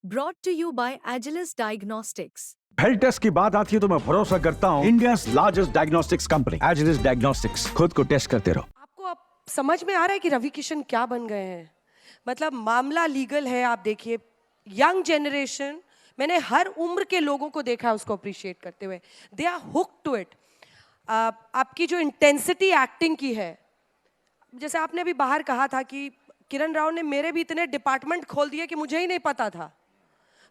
brought to you by Agilus Diagnostics. Health test की बात आती है तो मैं भरोसा करता हूँ India largest diagnostics company Agilus diagnostics. खुद को टेस्ट करते रहो। आपको अब समझ में आ रहा है कि रवि किशन क्या बन गए हैं। मतलब मामला लीगल है। आप देखिए यंग जनरेशन, मैंने हर उम्र के लोगों को देखा है उसको अप्रिशिएट करते हुए। They are hook to it. आपकी जो इंटेंसिटी एक्टिंग की है, जैसे आपने अभी बाहर कहा था कि किरण राव ने मेरे भी इतने डिपार्टमेंट खोल दिए कि मुझे ही नहीं पता था।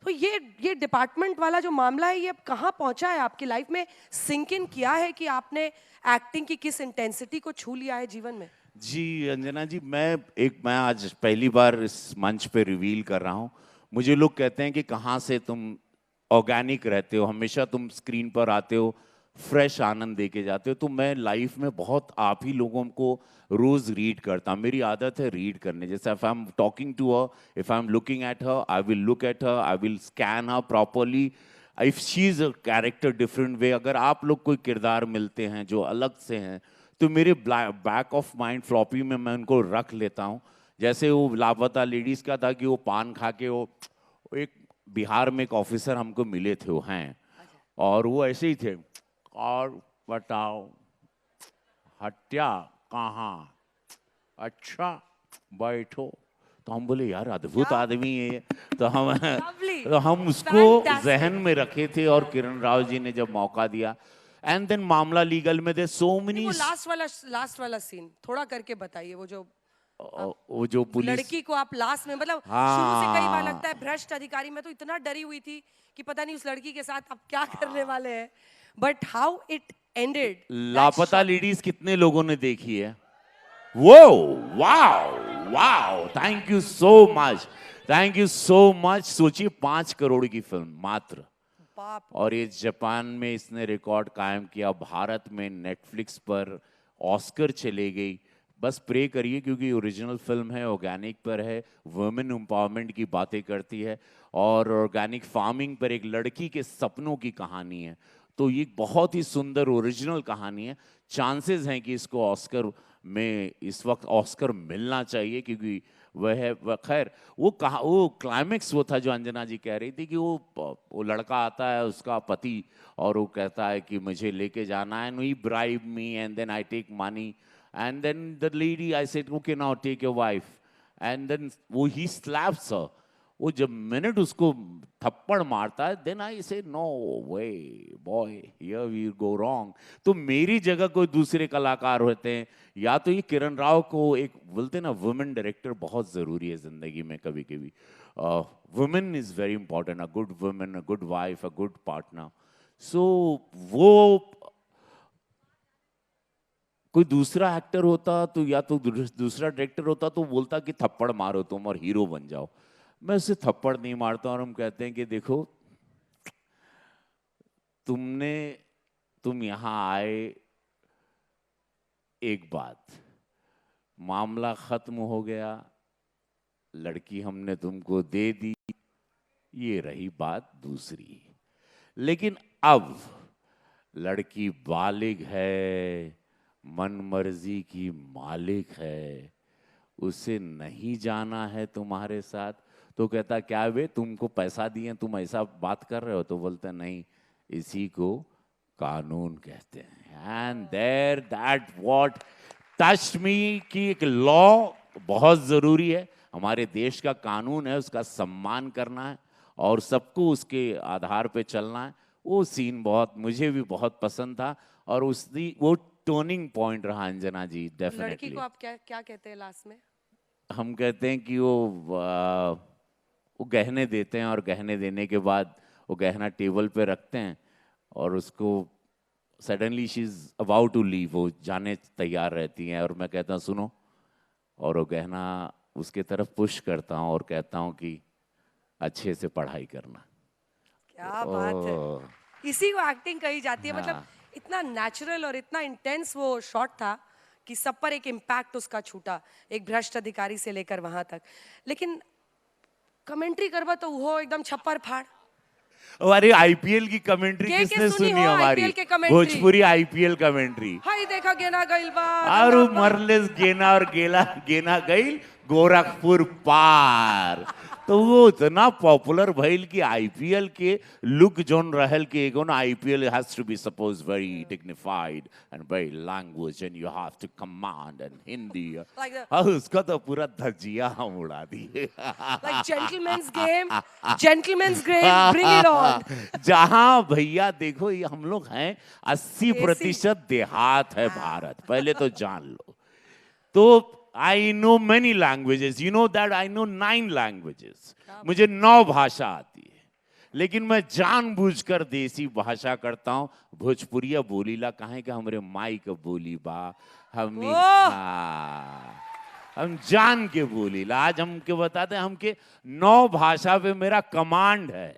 तो ये डिपार्टमेंट वाला जो मामला है, ये अब कहाँ पहुंचा है आपकी लाइफ में? सिंक इन किया है कि आपने एक्टिंग की किस इंटेंसिटी को छू लिया है जीवन में? जी अंजना जी, मैं आज पहली बार इस मंच पे रिवील कर रहा हूँ। मुझे लोग कहते हैं कि कहाँ से तुम ऑर्गेनिक रहते हो, हमेशा तुम स्क्रीन पर आते हो, फ्रेश आनंद दे के जाते हो। तो मैं लाइफ में बहुत आप ही लोगों को रोज रीड करता हूँ। मेरी आदत है रीड करने। जैसे if I am talking to her, if I am looking at her, I will look at her, I will scan her properly. If she is a character different way, अगर आप लोग कोई किरदार मिलते हैं जो अलग से हैं, तो मेरे बैक ऑफ माइंड फ्लॉपी में मैं उनको रख लेता हूँ। जैसे वो लापता लेडीज का था कि वो पान खा के वो एक बिहार में एक ऑफिसर हमको मिले थे, वो हैं, और वो ऐसे ही थे, और बताओ हत्या कहाँ, अच्छा बैठो। तो हम बोले यार अद्भुत आदमी है। तो हम उसको जहन में रखे थे। और किरण राव जी ने जब मौका दिया, एंड देन मामला लीगल में दे सो मेनी। लास्ट वाला सीन थोड़ा करके बताइए। वो जो पुलिस लड़की को आप लास्ट में, मतलब हाँ, शुरू से कई बार लगता है भ्रष्ट अधिकारी। मैं तो इतना डरी हुई थी कि पता नहीं उस लड़की के साथ आप क्या करने वाले हैं। But how it ended. लापता लेडीज कितने लोगों ने देखी है? वो wow wow, thank you so much, thank you so much. सोचिए 5 करोड़ की फिल्म मात्र, और ये जापान में इसने रिकॉर्ड कायम किया। भारत में नेटफ्लिक्स पर ऑस्कर चले गई। बस प्रे करिए, क्योंकि ओरिजिनल फिल्म है, ऑर्गेनिक पर है, वुमेन एम्पावरमेंट की बातें करती है, और ऑर्गेनिक फार्मिंग पर एक लड़की के सपनों की कहानी है। तो ये बहुत ही सुंदर ओरिजिनल कहानी है। चांसेस हैं कि इसको ऑस्कर में इस वक्त ऑस्कर मिलना चाहिए, क्योंकि वह खैर वो क्लाइमेक्स वो था जो अंजना जी कह रही थी कि वो लड़का आता है, उसका पति, और वो कहता है कि मुझे लेके जाना है, and he bribe me and then I take money, and then the lady I said okay now take your wife, and then वो ही स्लैप्स हर। वो जब मिनट उसको थप्पड़ मारता है, then I say no way boy, here we go wrong. तो मेरी जगह कोई दूसरे कलाकार होते हैं, या तो ये किरण राव को, एक बोलते ना वुमेन डायरेक्टर बहुत जरूरी है जिंदगी में। कभी कभी women is very important, a good women, a good wife, a good partner. So वो कोई दूसरा एक्टर होता तो, या तो दूसरा डायरेक्टर होता तो बोलता कि थप्पड़ मारो तुम और हीरो बन जाओ। मैं उसे थप्पड़ नहीं मारता, और हम कहते हैं कि देखो तुम यहां आए, एक बात, मामला खत्म हो गया, लड़की हमने तुमको दे दी, ये रही बात दूसरी। लेकिन अब लड़की बालिग है, मन मर्जी की मालिक है, उसे नहीं जाना है तुम्हारे साथ। तो कहता क्या वे तुमको पैसा दिए, तुम ऐसा बात कर रहे हो? तो बोलते नहीं, इसी को कानून कहते हैं। And there that what touched me कि एक लॉ बहुत जरूरी है। हमारे देश का कानून है, उसका सम्मान करना है, और सबको उसके आधार पे चलना है। वो सीन मुझे भी बहुत पसंद था, और वो टर्निंग पॉइंट रहा अंजना जी, डेफिनेटली। लड़की को आप क्या कहते हैं लास्ट में? हम कहते हैं कि वो गहने देते हैं, और गहने देने के बाद वो गहना टेबल पे रखते हैं, और उसको suddenly she is about to leave, वो जाने तैयार रहती हैं, और मैं कहता हूँ सुनो, और वो गहना उसके तरफ पुश करता हूँ और कहता हूँ कि अच्छे से पढ़ाई करना। क्या बात है, इसी को एक्टिंग कही जाती है। मतलब इतना नेचुरल और इतना इंटेंस वो शॉट था कि सब पर एक इम्पैक्ट उसका छूटा, एक भ्रष्ट अधिकारी से लेकर वहां तक। लेकिन कमेंट्री करवा तो वो एकदम छप्पर फाड़। अरे आईपीएल की कमेंट्री किसने सुनी हमारी? Bhojpuri IPL commentary. हाय देखा गेना गइल बा, और मरलेस गेना, और गेना गइल गोरखपुर पार। तो वो इतना पॉपुलर भइल कि आईपीएल के लुक जोन रहल के एगो ना IPL has to be suppose very dignified and very language and you have to command and Hindi Like the- और उसका तो पूरा धज्जिया हम उड़ा दिए Like gentleman's game, bring it on. जहां भैया देखो ये हम लोग हैं 80% देहात है भारत, पहले तो जान लो। तो I know many languages. You know that I know 9 languages. मुझे 9 भाषा आती है, लेकिन मैं जानबूझकर देसी भाषा करता हूँ। भोजपुरिया बोलीला काहे के हमरे माई के बोली बा, हमनी हम जान के बोलीला। आज हमके बताते हैं, हमके 9 भाषा पे मेरा कमांड है।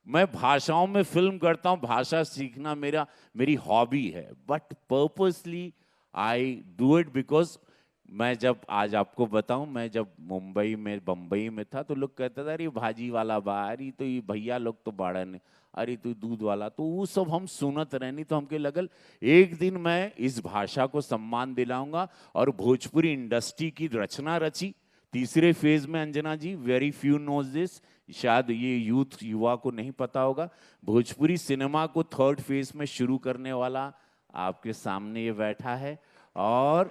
मैं भाषाओं में फिल्म करता हूँ, भाषा सीखना मेरी हॉबी है, but purposely I do it because मैं जब आज आपको बताऊं, मैं जब मुंबई में बम्बई में था तो लोग कहते थे अरे भाजी वाला बा, अरे तो ये भैया लोग तो बाड़न, अरे तू दूध वाला, तो वो सब हम सुनत रहनी। तो हमके लगल एक दिन मैं इस भाषा को सम्मान दिलाऊंगा और भोजपुरी इंडस्ट्री की रचना रची। तीसरे फेज में अंजना जी, वेरी फ्यू नोज दिस, शायद ये युवा को नहीं पता होगा, भोजपुरी सिनेमा को 3rd फेज में शुरू करने वाला आपके सामने ये बैठा है। और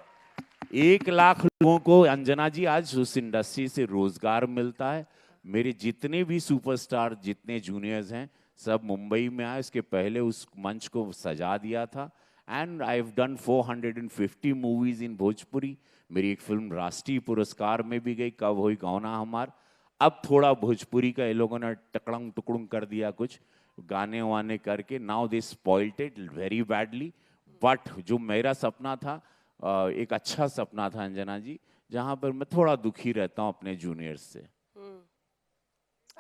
1 लाख लोगों को अंजना जी आज उस इंडस्ट्री से रोजगार मिलता है। मेरे जितने भी सुपरस्टार, जितने जूनियर्स हैं, सब मुंबई में आए। इसके पहले उस मंच को सजा दिया था। And I have done 450 movies इन भोजपुरी। मेरी एक फिल्म राष्ट्रीय पुरस्कार में भी गई, कब होई गौना हमार। अब थोड़ा भोजपुरी का ये लोगों ने टकड़ंग टुकड़ुंग कर दिया, कुछ गाने वाने करके। Now they spoiled it very badly. But जो मेरा सपना था, एक अच्छा सपना था अंजना जी, जहां पर मैं थोड़ा दुखी रहता हूं अपने जूनियर्स से।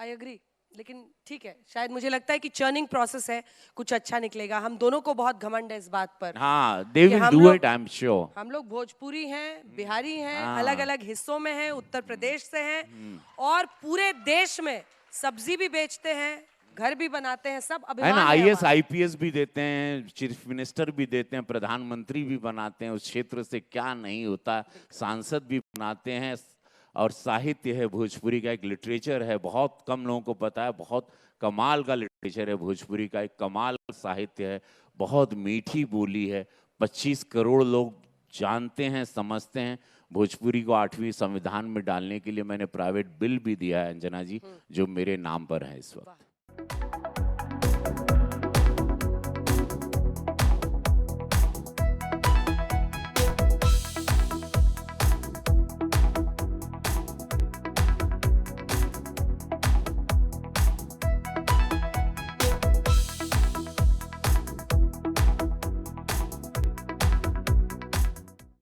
आई एग्री, लेकिन ठीक है, शायद मुझे लगता है कि चर्निंग प्रोसेस है, कुछ अच्छा निकलेगा। हम दोनों को बहुत घमंड है इस बात पर। हाँ, दे विल हम डू लोग- इट, आई एम श्योर। हम लोग भोजपुरी हैं, बिहारी हैं, हाँ। अलग अलग हिस्सों में हैं, उत्तर प्रदेश से हैं, और पूरे देश में सब्जी भी बेचते हैं, घर भी बनाते हैं, सब है अभिमान ना, है आईएएस हमारा। आईपीएस भी देते हैं, चीफ मिनिस्टर भी देते हैं, प्रधानमंत्री भी बनाते हैं। उस क्षेत्र से क्या नहीं होता, सांसद भी बनाते हैं। और साहित्य है भोजपुरी का, एक लिटरेचर है, बहुत कम लोगों को पता है, बहुत कमाल का लिटरेचर है भोजपुरी का, एक कमाल का साहित्य है, बहुत मीठी बोली है। 25 करोड़ लोग जानते हैं, समझते हैं। भोजपुरी को 8वीं संविधान में डालने के लिए मैंने प्राइवेट बिल भी दिया है अंजना जी, जो मेरे नाम पर है इस वक्त।